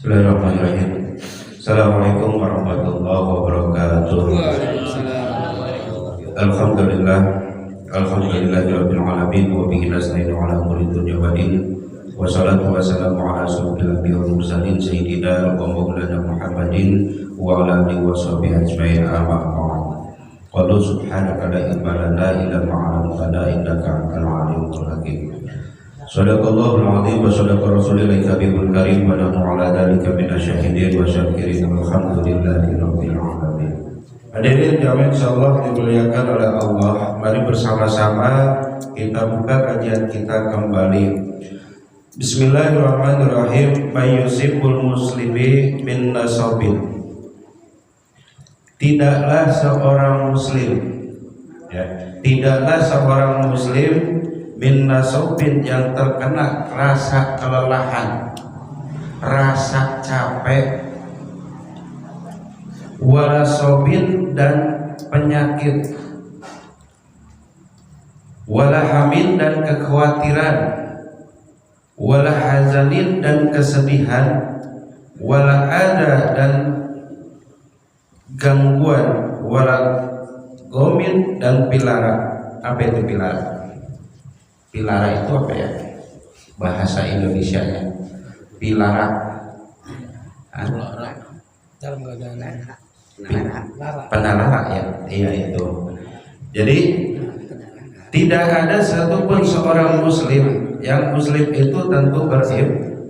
Bismillahirrahmanirrahim. Assalamualaikum warahmatullahi wabarakatuh. Alhamdulillah, alhamdulillahirabbil alamin wa bihi nasta'inu ala umuri dunya wa din. Wassalatu wassalamu ala asyrofil anbiya'i wal mursalin sayyidina wa maulana Muhammadin wa ala alihi wa sahbihi ajmain. Amma ba'd. Qul subhanaka la ilma lana illa ma 'allamtana innaka antal alimul hakim. Sadaqallahul azim wa sadaqa rasulil habibul karim wa nahnu ala dzalika minasyahidin wa syakirin walhamdulillahi rabbil alamin. Hadirin yang insyaallah dimuliakan oleh Allah, mari bersama-sama kita buka kajian kita kembali. Bismillahirrahmanirrahim. Mayyusibul muslimi min nasabin. Tidaklah seorang muslim, tidaklah seorang muslim min nasabin yang terkena rasa kelelahan, rasa capek, walasobin dan penyakit, walahamin dan kekhawatiran, walahazanin dan kesedihan, walaada dan gangguan, walagomin dan pilara. Apa itu pilara? Pilara itu apa ya? Bahasa Indonesianya pilara. Penalara ya, iya itu. Jadi tidak ada satupun seorang muslim, yang muslim itu tentu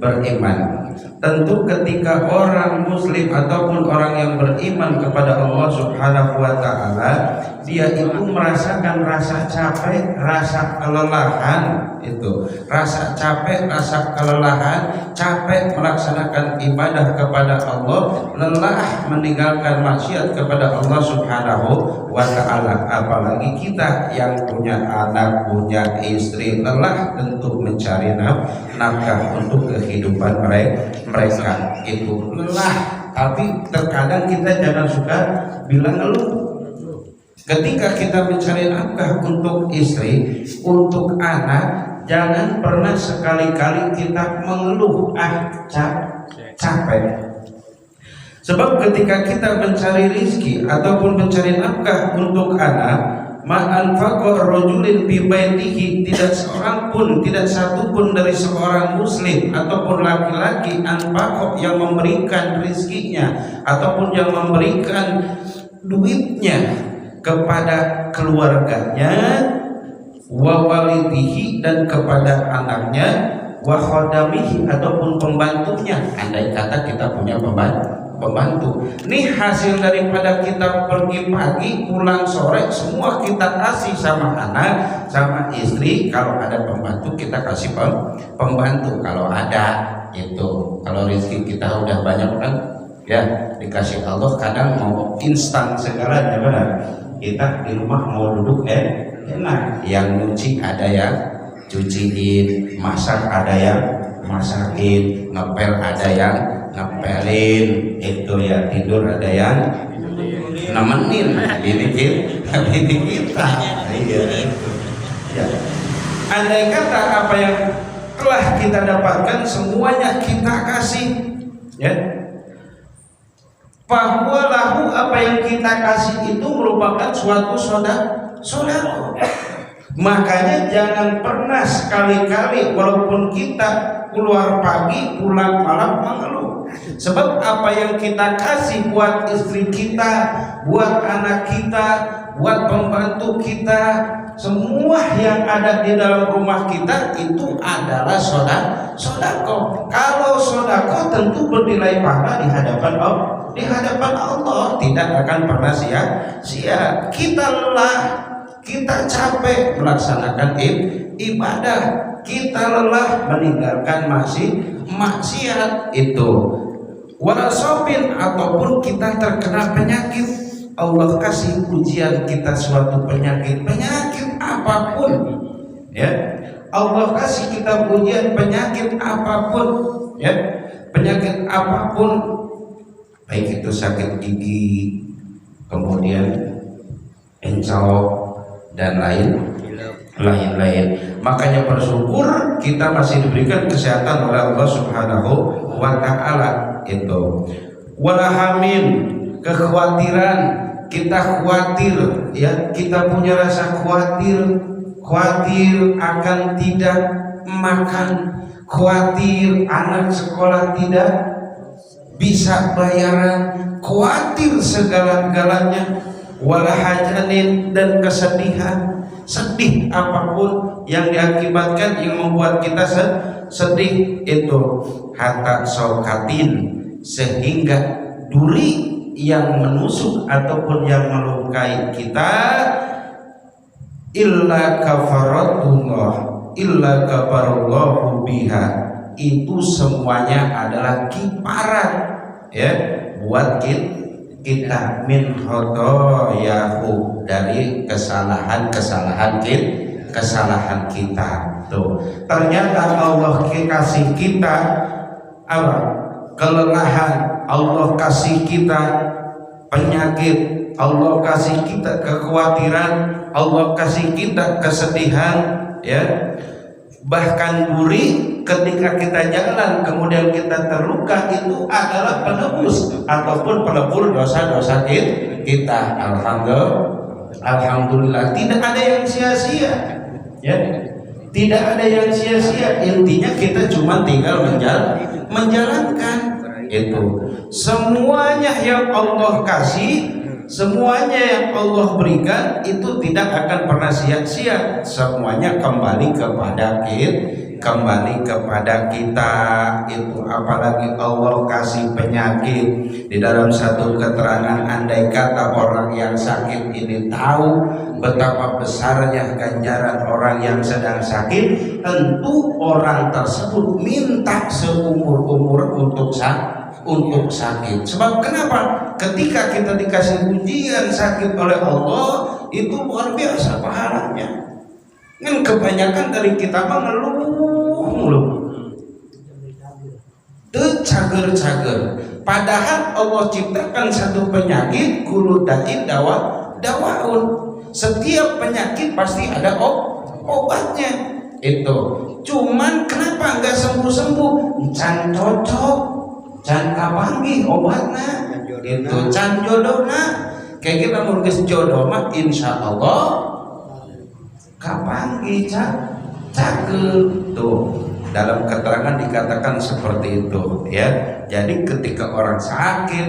beriman. Tentu ketika orang muslim ataupun orang yang beriman kepada Allah Subhanahu wa ta'ala, dia itu merasakan rasa capek, rasa kelelahan, itu rasa capek, rasa kelelahan, capek melaksanakan ibadah kepada Allah, lelah meninggalkan maksiat kepada Allah Subhanahu wa ta'ala. Apalagi kita yang punya anak, punya istri, lelah tentu mencari nafkah untuk kehidupan mereka itu lelah. Tapi terkadang kita jangan suka bilang ngeluh. Ketika kita mencari nafkah untuk istri, untuk anak, jangan pernah sekali-kali kita mengeluh capek. Sebab ketika kita mencari rizki ataupun mencari nafkah untuk anak, ma'anfaqa rajulin bi baitihi, tidak seorang pun, tidak satu pun dari seorang muslim ataupun laki-laki anfaqa yang memberikan rizkinya ataupun yang memberikan duitnya kepada keluarganya, wa walidihi dan kepada anaknya, wa khadamihi ataupun pembantunya. Andai kata kita punya pembantu, ini hasil daripada kita pergi pagi pulang sore, semua kita kasih sama anak, sama istri. Kalau ada pembantu kita kasih pembantu kalau ada itu. Kalau rezeki kita udah banyak kan ya dikasih Allah, kadang mau instan segalanya benar. Kita di rumah mau duduk enak, yang nyuci ada yang cuciin, masak ada yang masakin, ngepel ada yang ngepelin, itu ya tidur ada yang nemenin bini kita. Ya. Andai kata apa yang telah kita dapatkan semuanya kita kasih, ya, bahwa lahu apa yang kita kasih itu merupakan suatu saudara. Makanya jangan pernah sekali-kali walaupun kita keluar pagi pulang malam mengeluh. Sebab apa yang kita kasih buat istri kita, buat anak kita, buat pembantu kita, semua yang ada di dalam rumah kita itu adalah sodako. Kalau sodako tentu bernilai pahala di hadapan Allah, tidak akan pernah sia-sia. Kita lelah, kita capek melaksanakan ibadah, kita lelah meninggalkan maksiat itu. Walasobin ataupun kita terkena penyakit, Allah kasih ujian kita suatu penyakit apapun, ya. Allah kasih kita ujian penyakit apapun, ya, penyakit apapun, baik itu sakit gigi, kemudian encok dan lain-lain. Makanya bersyukur kita masih diberikan kesehatan oleh Allah Subhanahu wa taala itu. Walahamin, kekhawatiran, kita khawatir ya, kita punya rasa khawatir akan tidak makan, khawatir anak sekolah tidak bisa bayaran, khawatir segala-galanya. Walahajanin, dan kesedihan, sedih apapun yang diakibatkan yang membuat kita sedih itu. Hatta sokatin, sehingga duri yang menusuk ataupun yang melukai kita, illa kafarallahu biha, itu semuanya adalah kiparat ya buat kita min khotoyahu, dari kesalahan kita. Tuh, ternyata Allah kasih kita apa? Kelelahan, Allah kasih kita penyakit, Allah kasih kita kekhawatiran, Allah kasih kita kesedihan ya. Bahkan duri ketika kita jalan kemudian kita terluka, itu adalah penebus ataupun pelebur dosa-dosa kita. Alhamdulillah, tidak ada yang sia-sia ya, tidak ada yang sia-sia. Intinya kita cuma tinggal menjalankan itu. Semuanya yang Allah kasih, semuanya yang Allah berikan itu tidak akan pernah sia-sia. Semuanya kembali kepada kita itu. Apalagi Allah kasih penyakit. Di dalam satu keterangan, andai kata orang yang sakit ini tahu betapa besarnya ganjaran orang yang sedang sakit, tentu orang tersebut minta seumur-umur untuk sakit. Sebab kenapa? Ketika kita dikasih ujian sakit oleh Allah, itu luar biasa pahalanya. Kan kebanyakan dari kita mengeluh cager. Padahal Allah ciptakan satu penyakit, kullu da'in dawaun. Setiap penyakit pasti ada obatnya itu. Cuman kenapa enggak sembuh-sembuh? Can cocok, can kapanggih obatna itu, can jodohna. Kayak kita mau jodoh mah insyaallah kapanggih cakep tuh. Dalam keterangan dikatakan seperti itu ya. Jadi ketika orang sakit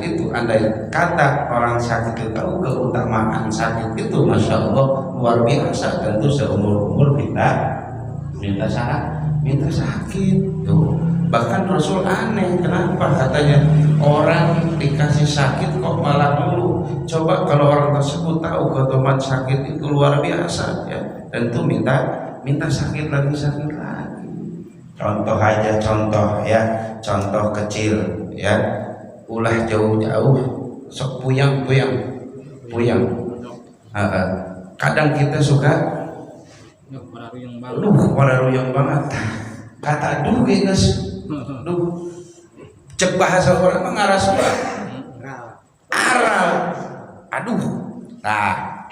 itu, andai kata orang sakit itu tahu keutamaan sakit itu, masya Allah luar biasa. Tentu seumur-umur kita minta sakit tuh. Bahkan Rasul aneh, kenapa katanya orang dikasih sakit kok malah dulu. Coba kalau orang tersebut tahu keutamaan sakit itu luar biasa ya, tentu minta sakit lagi. Contoh kecil ya, ulah jauh-jauh sok puyang. Kadang kita suka wararuyang banget. Kata aduh guys, cek bahasa orang mah ngaras aral. Aduh. Nah,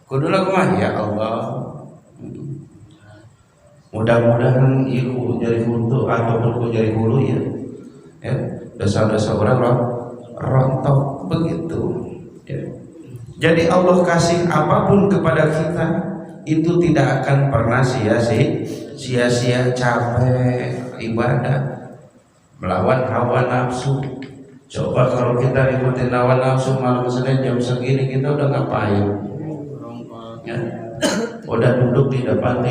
kudu lagu mah ya Allah. Mudah-mudahan iku jari hulu ataupun ku jari hulu ya dosa-dosa orang rontok begitu ya. Jadi Allah kasih apapun kepada kita itu tidak akan pernah sia-sia capek ibadah melawan hawa nafsu. Coba kalau kita ikutin hawa nafsu malam Senin jam segini, kita udah ngapain ya? Udah duduk di depan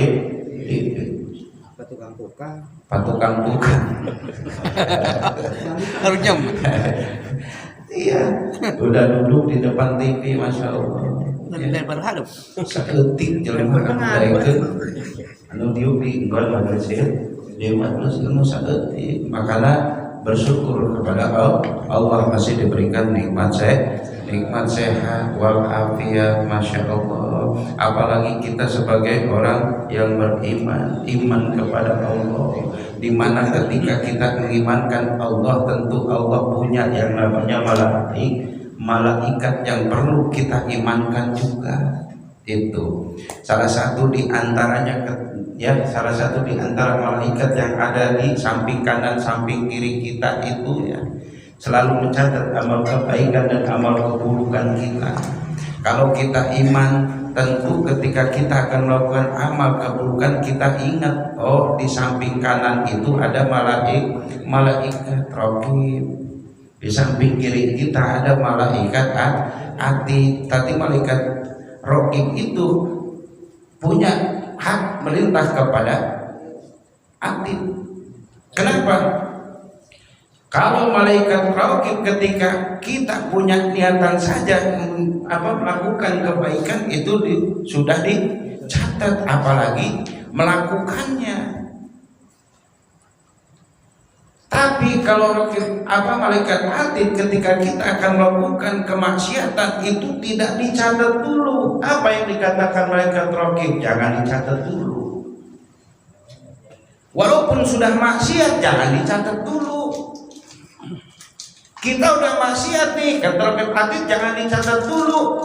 patukang buka harusnya iya, udah duduk di depan TV, masya Allah ya. Berharap seketik jalan mereka anu diuk di enggak madrasah dia madrasah anu seketik. Makanya bersyukur kepada Allah masih diberikan nikmat sehat walafiat, masya Allah. Apalagi kita sebagai orang yang beriman, iman kepada Allah, dimana ketika kita mengimankan Allah, tentu Allah punya yang namanya malaikat yang perlu kita imankan juga Itu salah satu di antaranya, ya, salah satu di antara malaikat yang ada di samping kanan samping kiri kita itu, ya, selalu mencatat amal kebaikan dan amal keburukan kita. Kalau kita iman, tentu ketika kita akan melakukan amal keburukan kita ingat, oh di samping kanan itu ada malaikat raqib, di samping kiri kita ada malaikat atid. Tapi malaikat raqib itu punya hak merintah kepada atid. Kenapa? Kalau malaikat raqib ketika kita punya niatan saja melakukan kebaikan itu sudah dicatat, apalagi melakukannya. Tapi kalau malaikat atid ketika kita akan melakukan kemaksiatan itu tidak dicatat dulu. Apa yang dikatakan malaikat raqib? Jangan dicatat dulu. Walaupun sudah maksiat jangan dicatat dulu. Kita udah maksiat nih, kata malaikat atid, jangan dicatat dulu.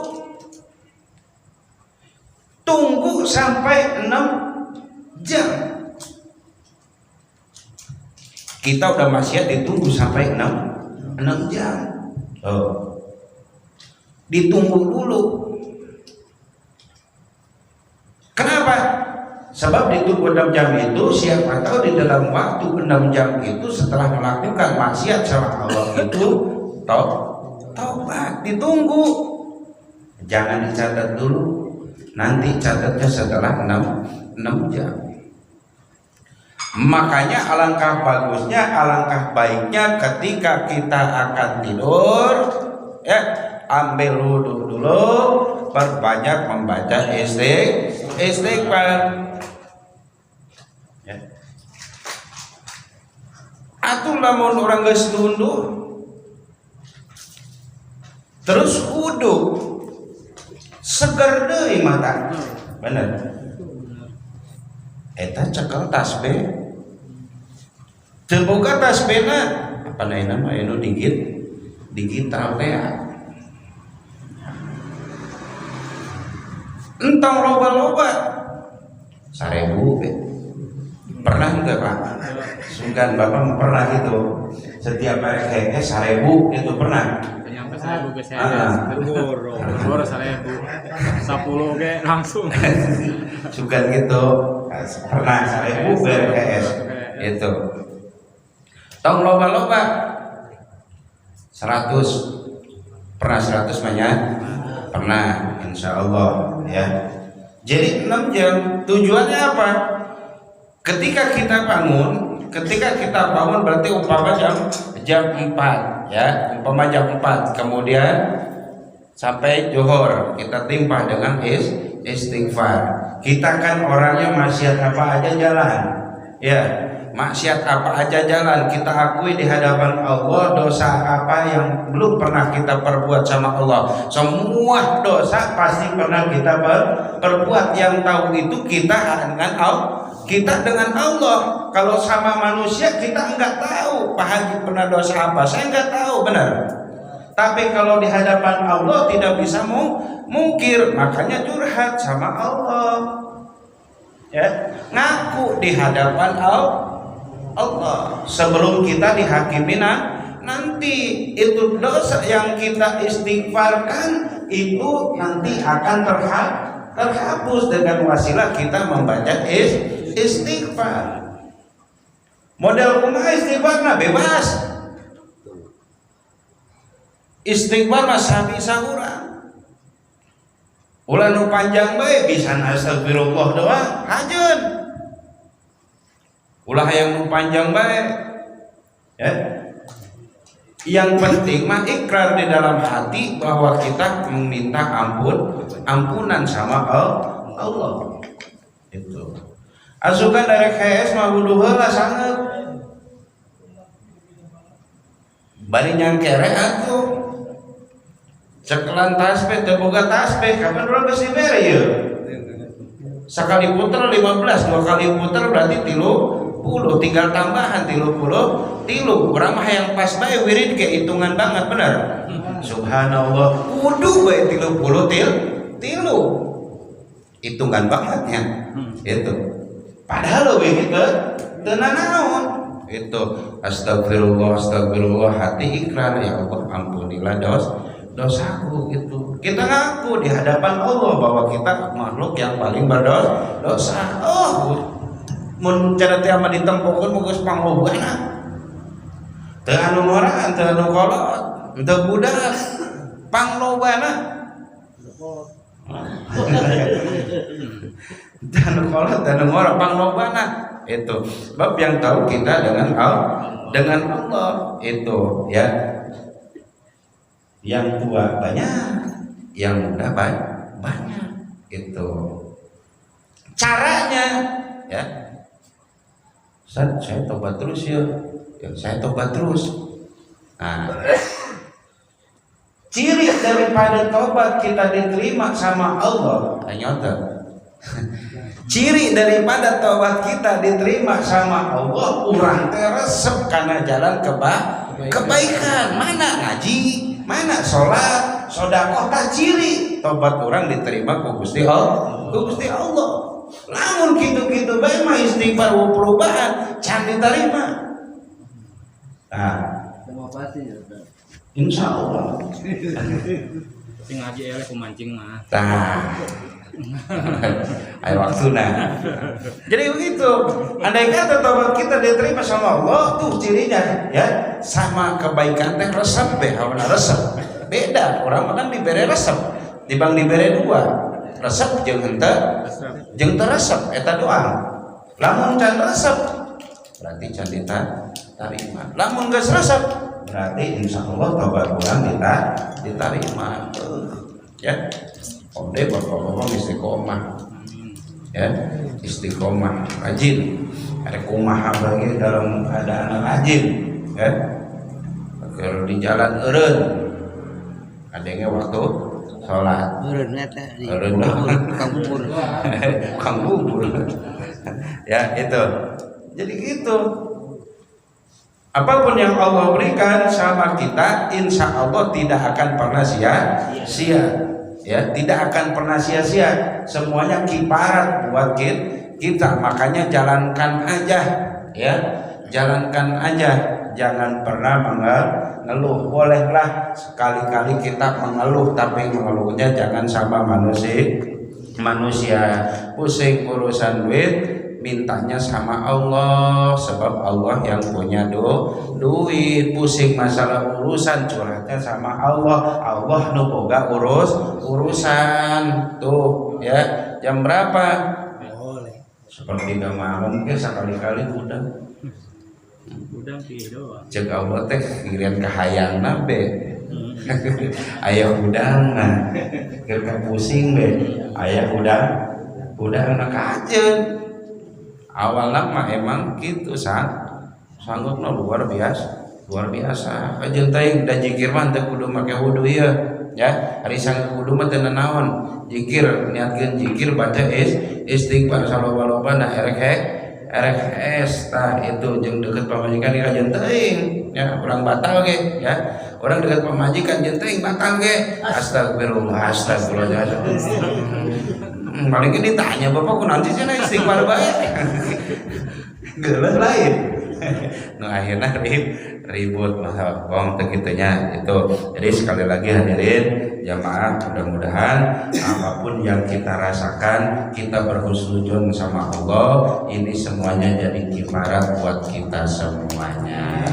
Tunggu sampai 6 jam. Kita udah maksiat ditunggu sampai 6 jam. Ditunggu dulu. Kenapa? Sebab ditunggu 6 jam itu, siapa tahu di dalam waktu 6 jam itu setelah melakukan maksiat sama Allah itu taubat, ditunggu. Jangan dicatat dulu. Nanti catatnya setelah 6 jam. Makanya alangkah bagusnya, alangkah baiknya ketika kita akan tidur, ya, ambil wudhu dulu, perbanyak membaca istighfar. Ya. Atuh lamun orang geus nunduh terus wudhu seger deui mata. Bener. Eta cekel tasbih. Teu boga tasbihna apa naina mah anu digital teh. Entong loba-loba 1000 pernah enggak Pak? Sungkan Bapak pernah itu setiap hari kayak 1000 itu pernah? Nyampe 1000 ke saya boro 1000 10 ge langsung Sungkan gitu pernah 1000 BRKS itu tong loba-loba 100 pernah 100 banyak pernah, insya Allah, ya. Jadi 6 jam tujuannya apa? Ketika kita bangun berarti umpama jam 4, ya, umpama jam 4 kemudian sampai zuhur kita timpah dengan istighfar. Kita kan orangnya maksiat apa aja jalan, ya, maksiat apa aja jalan. Kita akui di hadapan Allah dosa apa yang belum pernah kita perbuat sama Allah. Semua dosa pasti pernah kita perbuat. Yang tahu itu kita dengan Allah. Kalau sama manusia kita enggak tahu Pak Haji pernah dosa apa, saya enggak tahu, benar. Tapi kalau di hadapan Allah tidak bisa mungkir, makanya curhat sama Allah, ya, ngaku di hadapan Allah sebelum kita dihakimi nanti. Itu dosa yang kita istighfarkan itu nanti akan terhapus dengan wasilah kita membaca istighfar. Model kumaha istighfar nah bebas. Istighfar mah sabisa urang. Ulah nu panjang bae bisa astagfirullah doang hajeun. Ulah yang nu panjang bae. Ya. Yang penting mah ikrar di dalam hati bahwa kita meminta ampunan sama Allah. Itu. Asukan dari KS mah wudu heula sanget. Bari nyangkere atuh. Cekelan tasbih teu boga tasbih kapan urang geus dibere ieu? Sakali puter 15, 2 kali puter berarti 30, tinggal tambahan 30. Urang mah hayang pas bae wirid ge hitungan banget bener. Subhanallah, kudu bae 30 tilu. hitungan bangetnya itu. Padahal lebih gitu tenanaon itu astagfirullah hati ikrar, ya Allah ampunilah dosaku gitu. Kita ngaku di hadapan Allah bahwa kita makhluk yang paling berdosa. Mun cara teh mah ditempukeun mungkus panglobana. Teu anu ngoraan, teu anu kolot, teu budak panglobana. Dan kolot dan ngorok panglobana itu sebab yang tahu kita dengan Allah itu ya. Yang tua banyak, yang muda banyak itu caranya ya. Saya tobat terus ya, saya tobat terus. Nah, ciri daripada tobat kita diterima sama Allah, nyata. Ciri daripada tobat kita diterima sama Allah, urang teh resep kana jalan kebaikan. Mana ngaji, mana sholat, sedekah, tah ciri tobat orang diterima ku Gusti Allah. Lamun kitu-kitu bae mah istighfar perubahan can diterima. Nah, semua pasti ya. insyaallah. Sing ngaji elek kumancing mah. Tah. Ayo waktuna. Jadi begitu. Andai kata tobat kita diterima sama Allah, tuh cirinya ya, sama kebaikan teh resep be, hawana resep. Beda, orang makan dibere resep, dibang dibere dua. Resep jeung teu resep eta doang. Lamun can resep berarti can diterima. Lamun geus resep berarti insyaallah tobat urang diterima. Ya. Omde bapak-bapak istiqomah. Ya, istiqomah, rajin. Ada kumaha bagi dalam keadaan rajin, ya. Kalau di jalan eureun. Adanya waktu sholat. Eureun eta di Kang bubur. Ya, itu. Jadi gitu. Apapun yang Allah berikan sama kita, insya Allah tidak akan pernah sia-sia. Ya, tidak akan pernah sia-sia. Semuanya kiparat buat kita. Makanya jalankan aja, ya. Jalankan aja. Jangan pernah mengeluh. Bolehlah sekali-kali kita mengeluh, tapi mengeluhnya jangan sama manusia. Pusing urusan duit, mintanya sama Allah, sebab Allah yang punya duit. Pusing masalah urusan, curhatnya sama Allah. Allah nu boga urusan tuh ya. Jam berapa? boleh. Seperti malam ke sekali-kali udah doang. cek Allah teh kirian kahayangna be. Aya udangna keur pusing be. Aya udang kajeun. Awalnya mah emang gitu sanggupna luar biasa. Ajeun teh da zikir mah teu kudu make wudu ieu ya. Hari sang wudu mah teu naon. Zikir niatkeun zikir baca istighfar salawat na RKS tah itu jeung deukeut pamajikan ka ajeun teuing ya, urang batal ge ya. Urang deukeut pamajikan jeung teuing batal ge. Astagfirullah. Paling ini tanya bapak ku nanti sih istighfar bae. Geuleuh lain. Nah akhirnya ribut masalah teu kitunya itu. Jadi sekali lagi hadirin jamaah, mudah-mudahan apapun yang kita rasakan kita berhusnudzon sama Allah, ini semuanya jadi kifarat buat kita semuanya.